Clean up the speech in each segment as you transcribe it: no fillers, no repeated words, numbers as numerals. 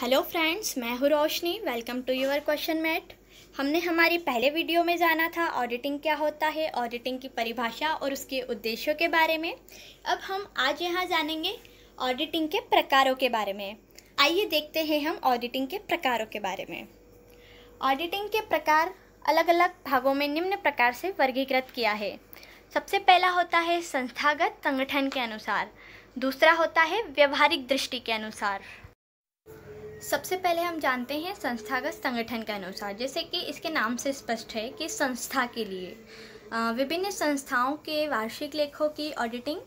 Hello friends, मैं हूँ Roshni. Welcome to your question mat. हमने हमारी पहले वीडियो में जाना था ऑडिटिंग क्या होता है, ऑडिटिंग की परिभाषा और उसके उद्देश्यों के बारे में। अब हम आज यहाँ जानेंगे ऑडिटिंग के प्रकारों के बारे में। आइए देखते हैं हम ऑडिटिंग के प्रकारों के बारे में। ऑडिटिंग के प्रकार अलग अलग भागों में निम्न प्रकार से वर्गीकृत किया है। सबसे पहला होता है संस्थागत संगठन के अनुसार, दूसरा होता है व्यवहारिक दृष्टि के अनुसार। सबसे पहले हम जानते हैं संस्थागत संगठन के अनुसार। जैसे कि इसके नाम से स्पष्ट है कि संस्था के लिए विभिन्न संस्थाओं के वार्षिक लेखों की ऑडिटिंग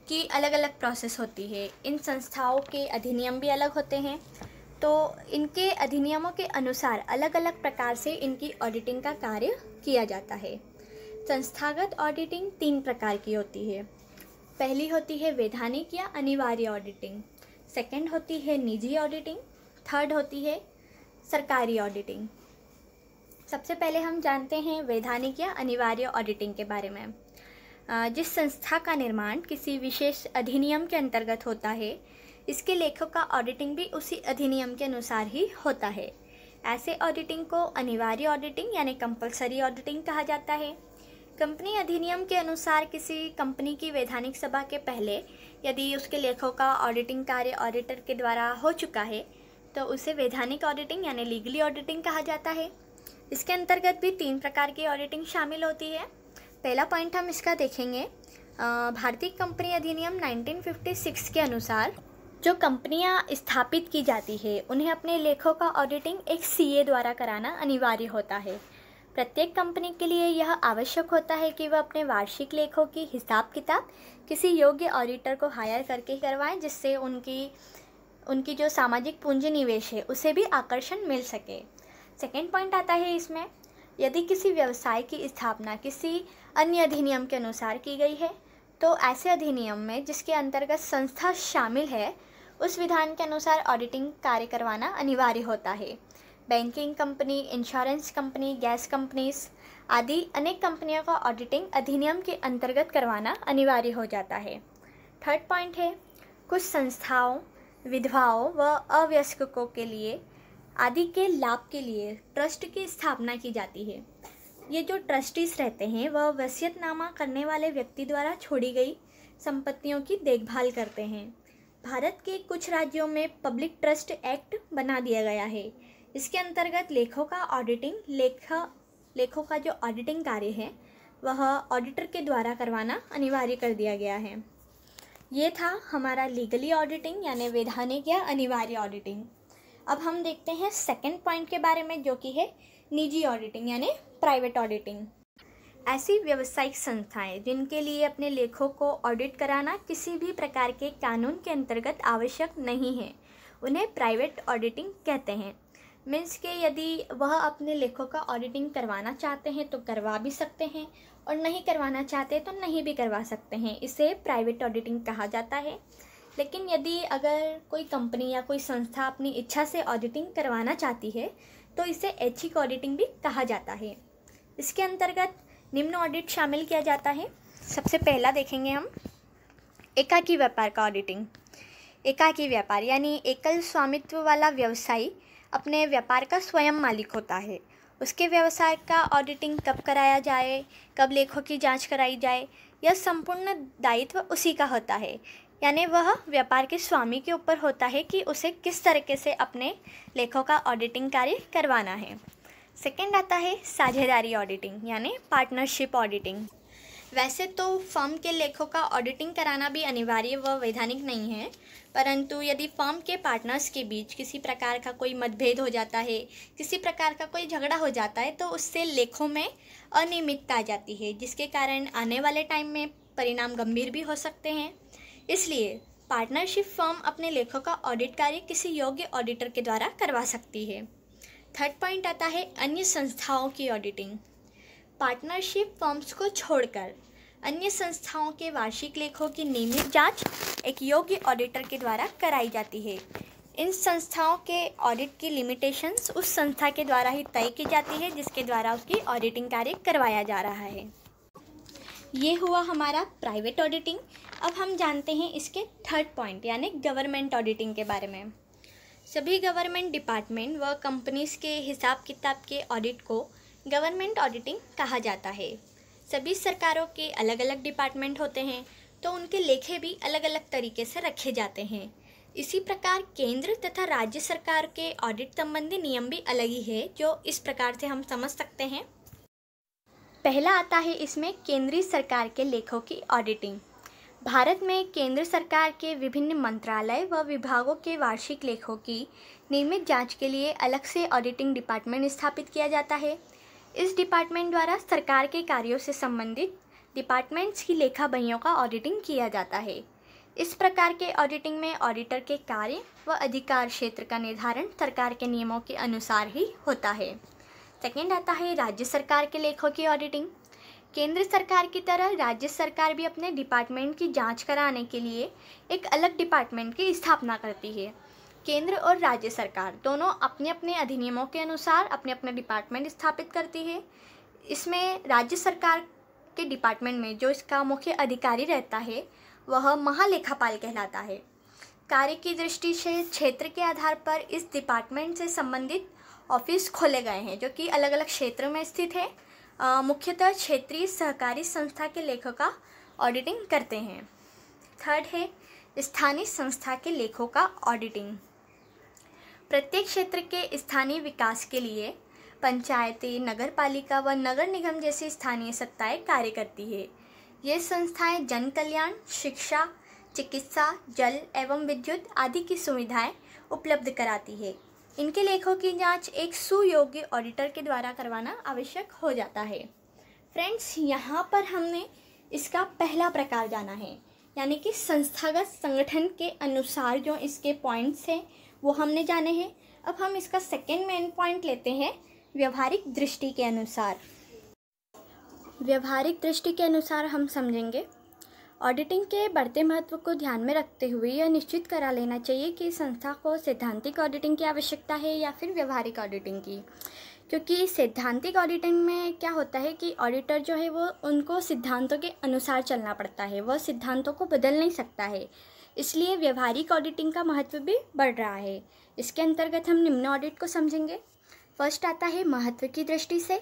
की अलग अलग प्रोसेस होती है। इन संस्थाओं के अधिनियम भी अलग होते हैं, तो इनके अधिनियमों के अनुसार अलग अलग प्रकार से इनकी ऑडिटिंग का कार्य किया जाता है। संस्थागत ऑडिटिंग 3 प्रकार की होती है। पहली होती है वैधानिक या अनिवार्य ऑडिटिंग, सेकंड होती है निजी ऑडिटिंग, थर्ड होती है सरकारी ऑडिटिंग। सबसे पहले हम जानते हैं वैधानिक या अनिवार्य ऑडिटिंग के बारे में। जिस संस्था का निर्माण किसी विशेष अधिनियम के अंतर्गत होता है, इसके लेखों का ऑडिटिंग भी उसी अधिनियम के अनुसार ही होता है। ऐसे ऑडिटिंग को अनिवार्य ऑडिटिंग यानी कंपलसरी ऑडिटिंग कहा जाता है। कंपनी अधिनियम के अनुसार किसी कंपनी की वैधानिक सभा के पहले यदि उसके लेखों का ऑडिटिंग कार्य ऑडिटर के द्वारा हो चुका है तो उसे वैधानिक ऑडिटिंग यानी लीगली ऑडिटिंग कहा जाता है। इसके अंतर्गत भी 3 प्रकार की ऑडिटिंग शामिल होती है। पहला पॉइंट हम इसका देखेंगे, भारतीय कंपनी अधिनियम 1956 के अनुसार जो कंपनियां स्थापित की जाती है उन्हें अपने लेखों का ऑडिटिंग एक सीए द्वारा कराना अनिवार्य होता है। प्रत्येक कंपनी के लिए यह आवश्यक होता है कि वह अपने वार्षिक लेखों की हिसाब किताब किसी योग्य ऑडिटर को हायर करके करवाएं, जिससे उनकी जो सामाजिक पूंजी निवेश है उसे भी आकर्षण मिल सके। सेकेंड पॉइंट आता है इसमें, यदि किसी व्यवसाय की स्थापना किसी अन्य अधिनियम के अनुसार की गई है तो ऐसे अधिनियम में जिसके अंतर्गत संस्था शामिल है उस विधान के अनुसार ऑडिटिंग कार्य करवाना अनिवार्य होता है। Banking company, insurance company, gas companies आदि अनेक कंपनियों का ऑडिटिंग अधिनियम के अंतर्गत करवाना अनिवार्य हो जाता है। थर्ड पॉइंट है, कुछ संस्थाओं, विधवाओं व अवयस्कों के लिए आदि के लाभ के लिए ट्रस्ट की स्थापना की जाती है। ये जो ट्रस्टीज रहते हैं वह वसीयतनामा करने वाले व्यक्ति द्वारा छोड़ी गई संपत्तियों की देखभाल करते हैं। भारत के कुछ राज्यों में पब्लिक ट्रस्ट एक्ट बना दिया गया है। इसके अंतर्गत लेखों का जो ऑडिटिंग कार्य है वह ऑडिटर के द्वारा करवाना अनिवार्य कर दिया गया है। ये था हमारा लीगली ऑडिटिंग यानी वैधानिक या अनिवार्य ऑडिटिंग। अब हम देखते हैं सेकंड पॉइंट के बारे में, जो कि है निजी ऑडिटिंग यानी प्राइवेट ऑडिटिंग। ऐसी व्यावसायिक संस्थाएं जिनके लिए अपने लेखों को ऑडिट कराना किसी भी प्रकार के कानून के अंतर्गत आवश्यक नहीं है, उन्हें प्राइवेट ऑडिटिंग कहते हैं। मीन्स के यदि वह अपने लेखों का ऑडिटिंग करवाना चाहते हैं तो करवा भी सकते हैं और नहीं करवाना चाहते तो नहीं भी करवा सकते हैं। इसे प्राइवेट ऑडिटिंग कहा जाता है। लेकिन यदि अगर कोई कंपनी या कोई संस्था अपनी इच्छा से ऑडिटिंग करवाना चाहती है तो इसे ऐच्छिक ऑडिटिंग भी कहा जाता है। इसके अंतर्गत निम्न ऑडिट शामिल किया जाता है। सबसे पहला देखेंगे हम एकाकी व्यापार का ऑडिटिंग। एकाकी व्यापार यानी एकल स्वामित्व वाला व्यवसायी अपने व्यापार का स्वयं मालिक होता है। उसके व्यवसाय का ऑडिटिंग कब कराया जाए, कब लेखों की जांच कराई जाए, यह संपूर्ण दायित्व उसी का होता है। यानी वह व्यापार के स्वामी के ऊपर होता है कि उसे किस तरीके से अपने लेखों का ऑडिटिंग कार्य करवाना है। सेकंड आता है साझेदारी ऑडिटिंग यानी पार्टनरशिप ऑडिटिंग। वैसे तो फर्म के लेखों का ऑडिटिंग कराना भी अनिवार्य व वैधानिक नहीं है, परंतु यदि फर्म के पार्टनर्स के बीच किसी प्रकार का कोई मतभेद हो जाता है, किसी प्रकार का कोई झगड़ा हो जाता है तो उससे लेखों में अनियमितता आ जाती है, जिसके कारण आने वाले टाइम में परिणाम गंभीर भी हो सकते हैं। इसलिए पार्टनरशिप फर्म अपने लेखों का ऑडिट कार्य किसी योग्य ऑडिटर के द्वारा करवा सकती है। थर्ड पॉइंट आता है अन्य संस्थाओं की ऑडिटिंग। पार्टनरशिप फर्म्स को छोड़कर अन्य संस्थाओं के वार्षिक लेखों की नियमित जांच एक योग्य ऑडिटर के द्वारा कराई जाती है। इन संस्थाओं के ऑडिट की लिमिटेशंस उस संस्था के द्वारा ही तय की जाती है जिसके द्वारा उसकी ऑडिटिंग कार्य करवाया जा रहा है। ये हुआ हमारा प्राइवेट ऑडिटिंग। अब हम जानते हैं इसके थर्ड पॉइंट यानी गवर्नमेंट ऑडिटिंग के बारे में। सभी गवर्नमेंट डिपार्टमेंट व कंपनीज के हिसाब किताब के ऑडिट को गवर्नमेंट ऑडिटिंग कहा जाता है। सभी सरकारों के अलग अलग डिपार्टमेंट होते हैं, तो उनके लेखे भी अलग अलग तरीके से रखे जाते हैं। इसी प्रकार केंद्र तथा राज्य सरकार के ऑडिट संबंधी नियम भी अलग ही है, जो इस प्रकार से हम समझ सकते हैं। पहला आता है इसमें केंद्रीय सरकार के लेखों की ऑडिटिंग। भारत में केंद्र सरकार के विभिन्न मंत्रालय व विभागों के वार्षिक लेखों की नियमित जांच के लिए अलग से ऑडिटिंग डिपार्टमेंट स्थापित किया जाता है। इस डिपार्टमेंट द्वारा सरकार के कार्यों से संबंधित डिपार्टमेंट्स की लेखा बहियों का ऑडिटिंग किया जाता है। इस प्रकार के ऑडिटिंग में ऑडिटर के कार्य व अधिकार क्षेत्र का निर्धारण सरकार के नियमों के अनुसार ही होता है। सेकेंड आता है राज्य सरकार के लेखों की ऑडिटिंग। केंद्र सरकार की तरह राज्य सरकार भी अपने डिपार्टमेंट की जांच कराने के लिए एक अलग डिपार्टमेंट की स्थापना करती है। केंद्र और राज्य सरकार दोनों अपने अपने अधिनियमों के अनुसार अपने अपने डिपार्टमेंट स्थापित करती है। इसमें राज्य सरकार के डिपार्टमेंट में जो इसका मुख्य अधिकारी रहता है वह महालेखापाल कहलाता है। कार्य की दृष्टि से क्षेत्र के आधार पर इस डिपार्टमेंट से संबंधित ऑफिस खोले गए हैं, जो कि अलग अलग क्षेत्र में स्थित है। मुख्यतः क्षेत्रीय सहकारी संस्था के लेखों का ऑडिटिंग करते हैं। थर्ड है स्थानीय संस्था के लेखों का ऑडिटिंग। प्रत्येक क्षेत्र के स्थानीय विकास के लिए पंचायतें, नगर पालिका व नगर निगम जैसी स्थानीय सत्ताएं कार्य करती है। ये संस्थाएं जन कल्याण, शिक्षा, चिकित्सा, जल एवं विद्युत आदि की सुविधाएं उपलब्ध कराती है। इनके लेखों की जांच एक सुयोग्य ऑडिटर के द्वारा करवाना आवश्यक हो जाता है। फ्रेंड्स, यहाँ पर हमने इसका पहला प्रकार जाना है, यानी कि संस्थागत संगठन के अनुसार जो इसके पॉइंट्स हैं वो हमने जाने हैं। अब हम इसका सेकेंड मेन पॉइंट लेते हैं व्यवहारिक दृष्टि के अनुसार। व्यवहारिक दृष्टि के अनुसार हम समझेंगे ऑडिटिंग के बढ़ते महत्व को ध्यान में रखते हुए यह निश्चित करा लेना चाहिए कि संस्था को सैद्धांतिक ऑडिटिंग की आवश्यकता है या फिर व्यवहारिक ऑडिटिंग की। क्योंकि सैद्धांतिक ऑडिटिंग में क्या होता है कि ऑडिटर जो है वो उनको सिद्धांतों के अनुसार चलना पड़ता है, वह सिद्धांतों को बदल नहीं सकता है। इसलिए व्यवहारिक ऑडिटिंग का महत्व भी बढ़ रहा है। इसके अंतर्गत हम निम्न ऑडिट को समझेंगे। फर्स्ट आता है महत्व की दृष्टि से,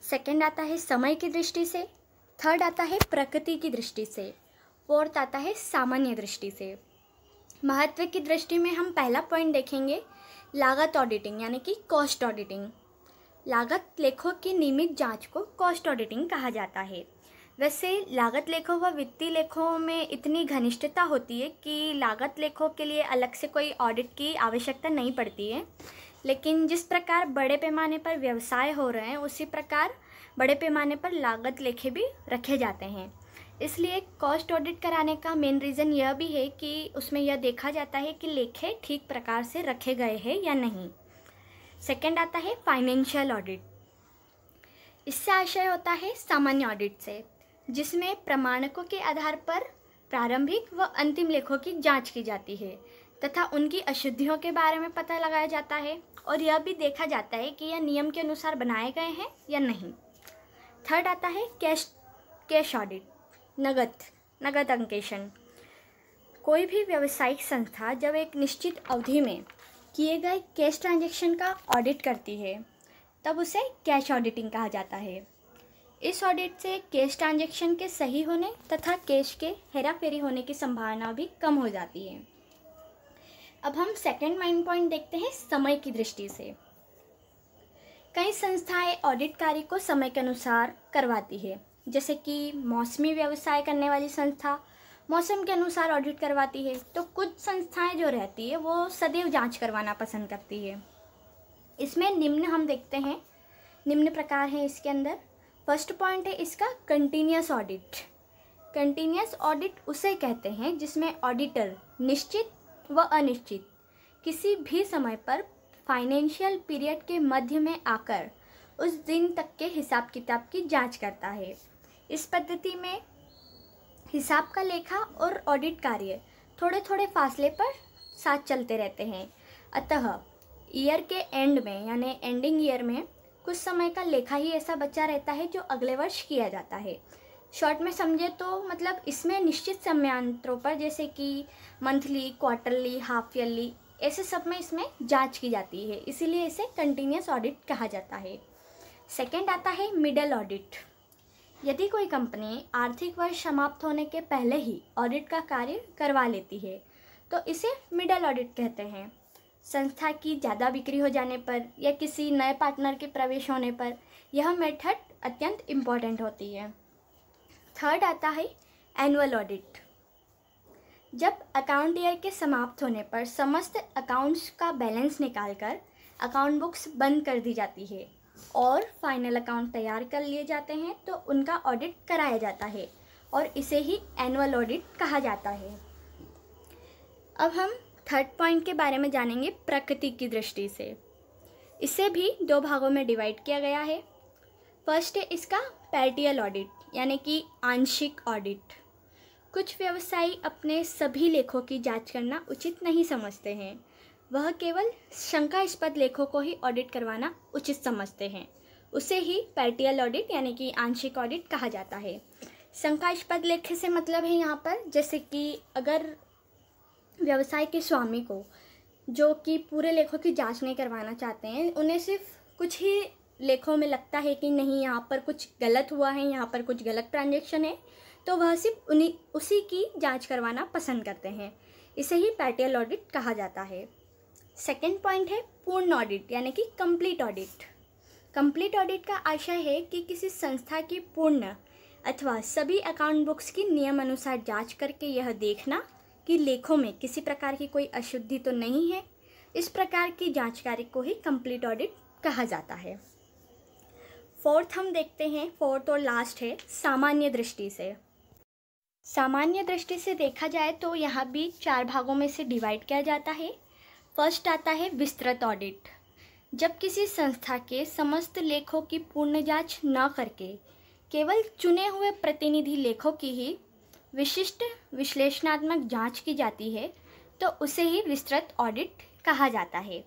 सेकेंड आता है समय की दृष्टि से, थर्ड आता है प्रकृति की दृष्टि से, फोर्थ आता है सामान्य दृष्टि से। महत्व की दृष्टि में हम पहला पॉइंट देखेंगे लागत ऑडिटिंग, यानी कि कॉस्ट ऑडिटिंग। लागत लेखों की नियमित जांच को कॉस्ट ऑडिटिंग कहा जाता है। वैसे लागत लेखों व वित्तीय लेखों में इतनी घनिष्ठता होती है कि लागत लेखों के लिए अलग से कोई ऑडिट की आवश्यकता नहीं पड़ती है, लेकिन जिस प्रकार बड़े पैमाने पर व्यवसाय हो रहे हैं उसी प्रकार बड़े पैमाने पर लागत लेखे भी रखे जाते हैं। इसलिए कॉस्ट ऑडिट कराने का मेन रीज़न यह भी है कि उसमें यह देखा जाता है कि लेखे ठीक प्रकार से रखे गए हैं या नहीं। सेकंड आता है फाइनेंशियल ऑडिट। इससे आशय होता है सामान्य ऑडिट से, जिसमें प्रमाणकों के आधार पर प्रारंभिक व अंतिम लेखों की जांच की जाती है तथा उनकी अशुद्धियों के बारे में पता लगाया जाता है और यह भी देखा जाता है कि यह नियम के अनुसार बनाए गए हैं या नहीं। थर्ड आता है कैश ऑडिट, नगद अंकेशन। कोई भी व्यावसायिक संस्था जब एक निश्चित अवधि में किए गए कैश ट्रांजैक्शन का ऑडिट करती है तब उसे कैश ऑडिटिंग कहा जाता है। इस ऑडिट से कैश ट्रांजैक्शन के सही होने तथा कैश के हेराफेरी होने की संभावना भी कम हो जाती है। अब हम सेकंड मेन पॉइंट देखते हैं समय की दृष्टि से। कई संस्थाएं ऑडिट कार्य को समय के अनुसार करवाती है, जैसे कि मौसमी व्यवसाय करने वाली संस्था मौसम के अनुसार ऑडिट करवाती है, तो कुछ संस्थाएं जो रहती है वो सदैव जांच करवाना पसंद करती है। इसमें निम्न हम देखते हैं, निम्न प्रकार हैं इसके अंदर। फर्स्ट पॉइंट है इसका कंटिन्यूअस ऑडिट। कंटिन्यूअस ऑडिट उसे कहते हैं जिसमें ऑडिटर निश्चित व अनिश्चित किसी भी समय पर फाइनेंशियल पीरियड के मध्य में आकर उस दिन तक के हिसाब किताब की जांच करता है। इस पद्धति में हिसाब का लेखा और ऑडिट कार्य थोड़े थोड़े फासले पर साथ चलते रहते हैं। अतः ईयर के एंड में यानी एंडिंग ईयर में कुछ समय का लेखा ही ऐसा बचा रहता है जो अगले वर्ष किया जाता है। शॉर्ट में समझे तो मतलब इसमें निश्चित समयांतरों पर जैसे कि मंथली, क्वार्टरली, हाफ ईयरली ऐसे सब में इसमें जांच की जाती है, इसीलिए इसे कंटिन्यूस ऑडिट कहा जाता है। सेकंड आता है मिडल ऑडिट। यदि कोई कंपनी आर्थिक वर्ष समाप्त होने के पहले ही ऑडिट का कार्य करवा लेती है तो इसे मिडल ऑडिट कहते हैं। संस्था की ज़्यादा बिक्री हो जाने पर या किसी नए पार्टनर के प्रवेश होने पर यह मेथड अत्यंत इम्पॉर्टेंट होती है। थर्ड आता है एनुअल ऑडिट। जब अकाउंट ईयर के समाप्त होने पर समस्त अकाउंट्स का बैलेंस निकालकर अकाउंट बुक्स बंद कर दी जाती है और फाइनल अकाउंट तैयार कर लिए जाते हैं तो उनका ऑडिट कराया जाता है और इसे ही एनुअल ऑडिट कहा जाता है। अब हम थर्ड पॉइंट के बारे में जानेंगे प्रकृति की दृष्टि से। इसे भी दो भागों में डिवाइड किया गया है। फर्स्ट है इसका पार्शियल ऑडिट यानी कि आंशिक ऑडिट। कुछ व्यवसायी अपने सभी लेखों की जांच करना उचित नहीं समझते हैं, वह केवल शंकास्पद लेखों को ही ऑडिट करवाना उचित समझते हैं। उसे ही पार्शियल ऑडिट यानी कि आंशिक ऑडिट कहा जाता है। शंकास्पद लेख से मतलब है यहाँ पर जैसे कि अगर व्यवसाय के स्वामी को जो कि पूरे लेखों की जांच नहीं करवाना चाहते हैं, उन्हें सिर्फ कुछ ही लेखों में लगता है कि नहीं यहाँ पर कुछ गलत हुआ है, यहाँ पर कुछ गलत ट्रांजैक्शन है, तो वह सिर्फ उसी की जांच करवाना पसंद करते हैं। इसे ही पार्शियल ऑडिट कहा जाता है। सेकंड पॉइंट है पूर्ण ऑडिट यानी कि कंप्लीट ऑडिट। कंप्लीट ऑडिट का आशय है कि किसी संस्था की पूर्ण अथवा सभी अकाउंट बुक्स की नियम अनुसार जांच करके यह देखना कि लेखों में किसी प्रकार की कोई अशुद्धि तो नहीं है। इस प्रकार की जांच कार्य को ही कंप्लीट ऑडिट कहा जाता है। फोर्थ हम देखते हैं, फोर्थ और लास्ट है सामान्य दृष्टि से। सामान्य दृष्टि से देखा जाए तो यहाँ भी 4 भागों में से डिवाइड किया जाता है। फर्स्ट आता है विस्तृत ऑडिट। जब किसी संस्था के समस्त लेखों की पूर्ण जांच न करके केवल चुने हुए प्रतिनिधि लेखों की ही विशिष्ट विश्लेषणात्मक जांच की जाती है तो उसे ही विस्तृत ऑडिट कहा जाता है।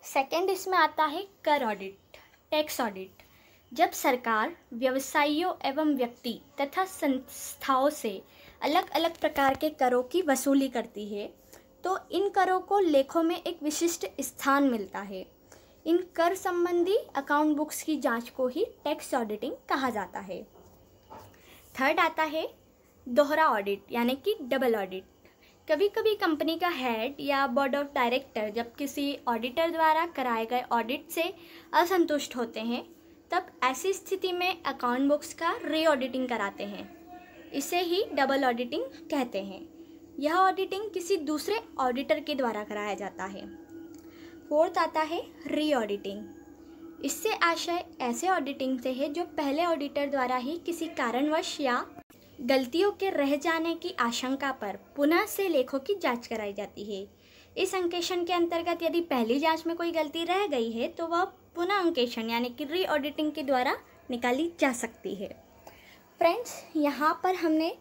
सेकंड इसमें आता है कर ऑडिट, टैक्स ऑडिट। जब सरकार व्यवसायियों एवं व्यक्ति तथा संस्थाओं से अलग अलग प्रकार के करों की वसूली करती है तो इन करों को लेखों में एक विशिष्ट स्थान मिलता है। इन कर संबंधी अकाउंट बुक्स की जांच को ही टैक्स ऑडिटिंग कहा जाता है। थर्ड आता है दोहरा ऑडिट यानी कि डबल ऑडिट। कभी कभी कंपनी का हेड या बोर्ड ऑफ डायरेक्टर जब किसी ऑडिटर द्वारा कराए गए ऑडिट से असंतुष्ट होते हैं तब ऐसी स्थिति में अकाउंट बुक्स का री ऑडिटिंग कराते हैं। इसे ही डबल ऑडिटिंग कहते हैं। यह ऑडिटिंग किसी दूसरे ऑडिटर के द्वारा कराया जाता है। फोर्थ आता है री ऑडिटिंग। इससे आशय ऐसे ऑडिटिंग से है जो पहले ऑडिटर द्वारा ही किसी कारणवश या गलतियों के रह जाने की आशंका पर पुनः से लेखों की जांच कराई जाती है। इस अंकेक्षण के अंतर्गत यदि पहली जांच में कोई गलती रह गई है तो वह पुनः अंकेक्षण यानी कि री ऑडिटिंग के द्वारा निकाली जा सकती है। फ्रेंड्स, यहाँ पर हमने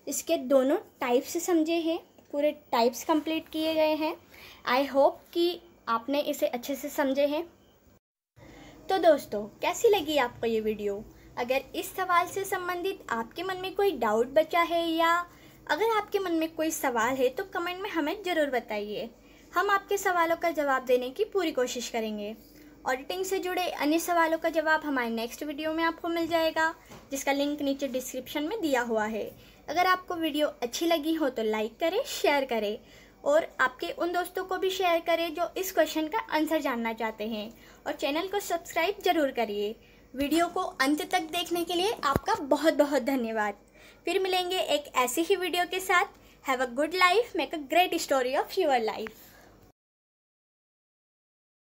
इसके दोनों टाइप्स समझे हैं, पूरे टाइप्स कंप्लीट किए गए हैं। आई होप कि आपने इसे अच्छे से समझे हैं। तो दोस्तों, कैसी लगी आपको ये वीडियो? अगर इस सवाल से संबंधित आपके मन में कोई डाउट बचा है या अगर आपके मन में कोई सवाल है तो कमेंट में हमें ज़रूर बताइए। हम आपके सवालों का जवाब देने की पूरी कोशिश करेंगे। ऑडिटिंग से जुड़े अन्य सवालों का जवाब हमारे नेक्स्ट वीडियो में आपको मिल जाएगा, जिसका लिंक नीचे डिस्क्रिप्शन में दिया हुआ है। अगर आपको वीडियो अच्छी लगी हो तो लाइक करें, शेयर करें और आपके उन दोस्तों को भी शेयर करें जो इस क्वेश्चन का आंसर जानना चाहते हैं, और चैनल को सब्सक्राइब जरूर करिए। वीडियो को अंत तक देखने के लिए आपका बहुत बहुत धन्यवाद। फिर मिलेंगे एक ऐसी ही वीडियो के साथ। Have a good life, make a great story of your life.